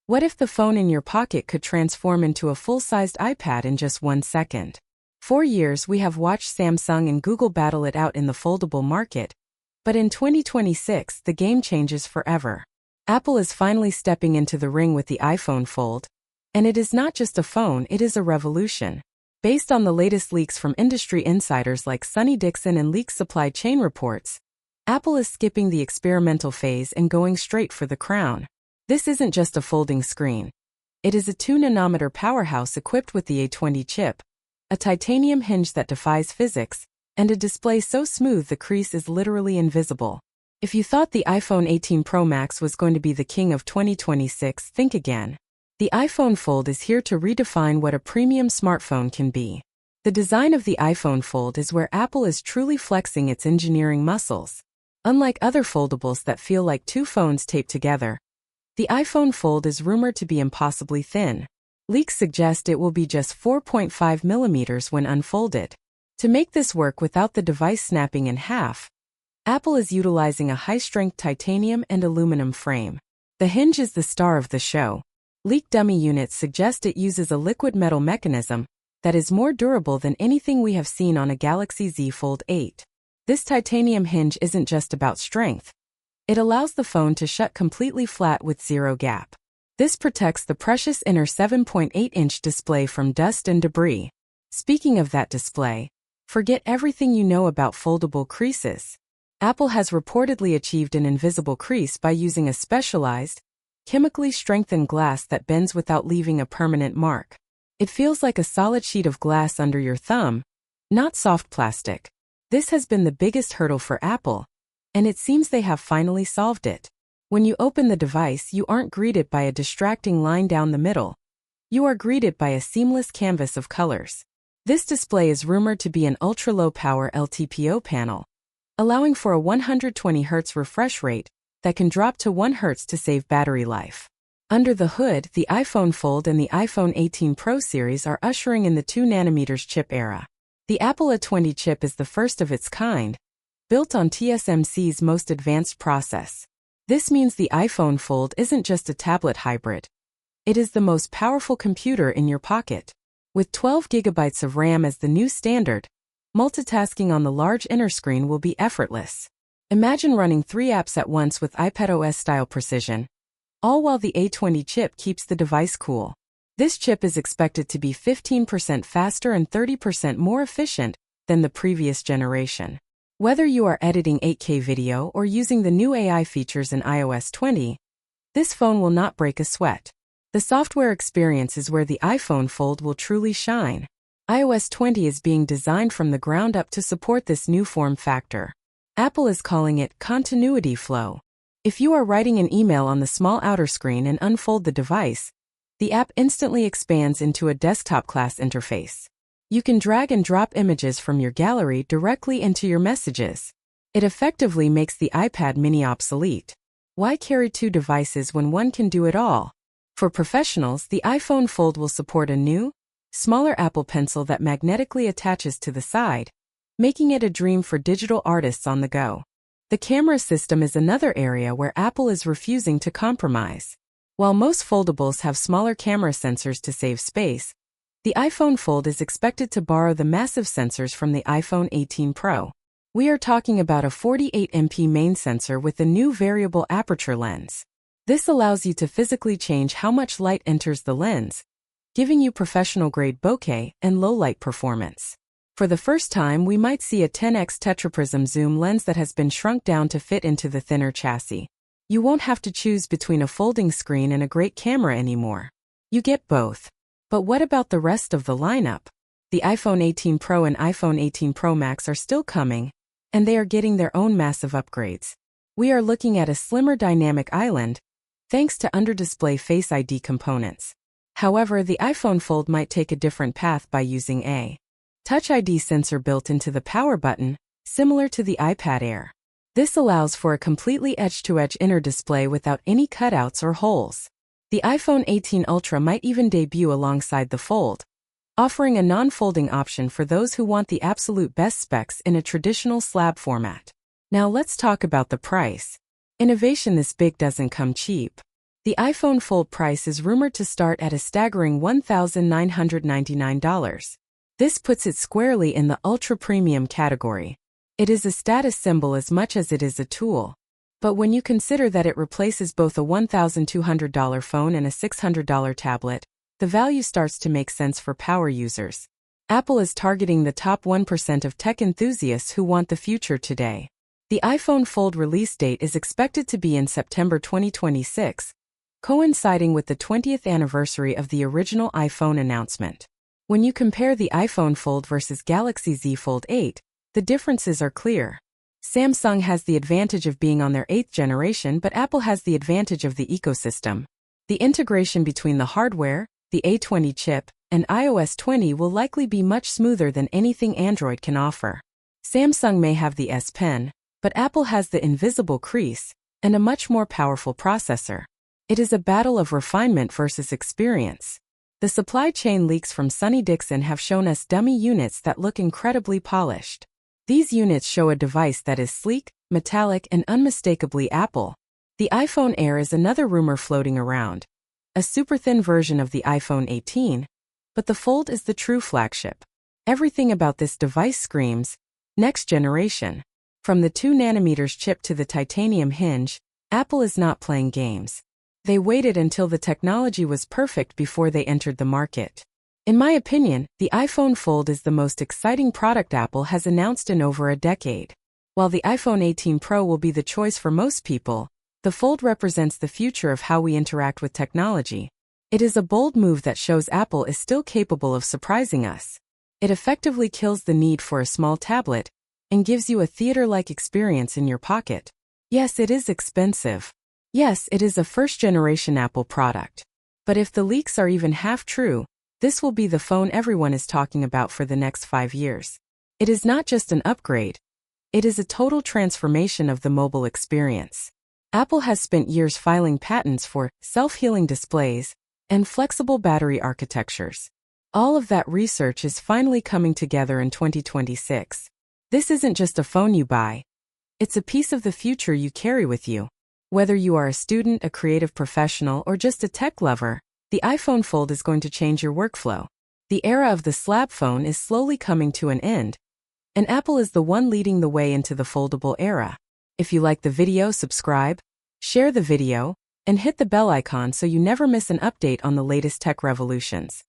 What if the phone in your pocket could transform into a full-sized iPad in just 1 second? For years we have watched Samsung and Google battle it out in the foldable market, but in 2026 the game changes forever. Apple is finally stepping into the ring with the iPhone Fold, and it is not just a phone, it is a revolution. Based on the latest leaks from industry insiders like Sonny Dickson and leaked supply chain reports, Apple is skipping the experimental phase and going straight for the crown. This isn't just a folding screen. It is a 2-nanometer powerhouse equipped with the A20 chip, a titanium hinge that defies physics, and a display so smooth the crease is literally invisible. If you thought the iPhone 18 Pro Max was going to be the king of 2026, think again. The iPhone Fold is here to redefine what a premium smartphone can be. The design of the iPhone Fold is where Apple is truly flexing its engineering muscles. Unlike other foldables that feel like two phones taped together, the iPhone Fold is rumored to be impossibly thin. Leaks suggest it will be just 4.5 millimeters when unfolded. To make this work without the device snapping in half, Apple is utilizing a high-strength titanium and aluminum frame. The hinge is the star of the show. Leaked dummy units suggest it uses a liquid metal mechanism that is more durable than anything we have seen on a Galaxy Z Fold 8. This titanium hinge isn't just about strength. It allows the phone to shut completely flat with zero gap. This protects the precious inner 7.8-inch display from dust and debris. Speaking of that display, forget everything you know about foldable creases. Apple has reportedly achieved an invisible crease by using a specialized, chemically strengthened glass that bends without leaving a permanent mark. It feels like a solid sheet of glass under your thumb, not soft plastic. This has been the biggest hurdle for Apple, and it seems they have finally solved it. When you open the device, you aren't greeted by a distracting line down the middle. You are greeted by a seamless canvas of colors. This display is rumored to be an ultra-low power LTPO panel, allowing for a 120 Hz refresh rate that can drop to 1 Hz to save battery life. Under the hood, the iPhone Fold and the iPhone 18 Pro series are ushering in the 2nm chip era. The Apple A20 chip is the first of its kind, built on TSMC's most advanced process. This means the iPhone Fold isn't just a tablet hybrid. It is the most powerful computer in your pocket. With 12 GB of RAM as the new standard, multitasking on the large inner screen will be effortless. Imagine running 3 apps at once with iPadOS-style precision, all while the A20 chip keeps the device cool. This chip is expected to be 15% faster and 30% more efficient than the previous generation. Whether you are editing 8K video or using the new AI features in iOS 20, this phone will not break a sweat. The software experience is where the iPhone Fold will truly shine. iOS 20 is being designed from the ground up to support this new form factor. Apple is calling it continuity flow. If you are writing an email on the small outer screen and unfold the device, the app instantly expands into a desktop-class interface. You can drag and drop images from your gallery directly into your messages. It effectively makes the iPad mini obsolete. Why carry two devices when one can do it all? For professionals, the iPhone Fold will support a new, smaller Apple Pencil that magnetically attaches to the side, making it a dream for digital artists on the go. The camera system is another area where Apple is refusing to compromise. While most foldables have smaller camera sensors to save space, the iPhone Fold is expected to borrow the massive sensors from the iPhone 18 Pro. We are talking about a 48MP main sensor with a new variable aperture lens. This allows you to physically change how much light enters the lens, giving you professional-grade bokeh and low-light performance. For the first time, we might see a 10x tetraprism zoom lens that has been shrunk down to fit into the thinner chassis. You won't have to choose between a folding screen and a great camera anymore. You get both. But what about the rest of the lineup? The iPhone 18 Pro and iPhone 18 Pro Max are still coming, and they are getting their own massive upgrades. We are looking at a slimmer dynamic island, thanks to under-display Face ID components. However, the iPhone Fold might take a different path by using a Touch ID sensor built into the power button, similar to the iPad Air. This allows for a completely edge-to-edge inner display without any cutouts or holes. The iPhone 18 Ultra might even debut alongside the Fold, offering a non-folding option for those who want the absolute best specs in a traditional slab format. Now let's talk about the price. Innovation this big doesn't come cheap. The iPhone Fold price is rumored to start at a staggering $1,999. This puts it squarely in the ultra-premium category. It is a status symbol as much as it is a tool. But when you consider that it replaces both a $1,200 phone and a $600 tablet, the value starts to make sense for power users. Apple is targeting the top 1% of tech enthusiasts who want the future today. The iPhone Fold release date is expected to be in September 2026, coinciding with the 20th anniversary of the original iPhone announcement. When you compare the iPhone Fold versus Galaxy Z Fold 8, the differences are clear. Samsung has the advantage of being on their 8th generation, but Apple has the advantage of the ecosystem. The integration between the hardware, the A20 chip, and iOS 20 will likely be much smoother than anything Android can offer. Samsung may have the S Pen, but Apple has the Invisible Crease and a much more powerful processor. It is a battle of refinement versus experience. The supply chain leaks from Sonny Dickson have shown us dummy units that look incredibly polished. These units show a device that is sleek, metallic, and unmistakably Apple. The iPhone Air is another rumor floating around. A super thin version of the iPhone 18, but the Fold is the true flagship. Everything about this device screams next generation. From the 2nm chip to the titanium hinge, Apple is not playing games. They waited until the technology was perfect before they entered the market. In my opinion, the iPhone Fold is the most exciting product Apple has announced in over a decade. While the iPhone 18 Pro will be the choice for most people, the Fold represents the future of how we interact with technology. It is a bold move that shows Apple is still capable of surprising us. It effectively kills the need for a small tablet and gives you a theater-like experience in your pocket. Yes, it is expensive. Yes, it is a first-generation Apple product. But if the leaks are even half true, this will be the phone everyone is talking about for the next 5 years. It is not just an upgrade. It is a total transformation of the mobile experience. Apple has spent years filing patents for self-healing displays and flexible battery architectures. All of that research is finally coming together in 2026. This isn't just a phone you buy. It's a piece of the future you carry with you. Whether you are a student, a creative professional, or just a tech lover, the iPhone Fold is going to change your workflow. The era of the slab phone is slowly coming to an end, and Apple is the one leading the way into the foldable era. If you like the video, subscribe, share the video, and hit the bell icon so you never miss an update on the latest tech revolutions.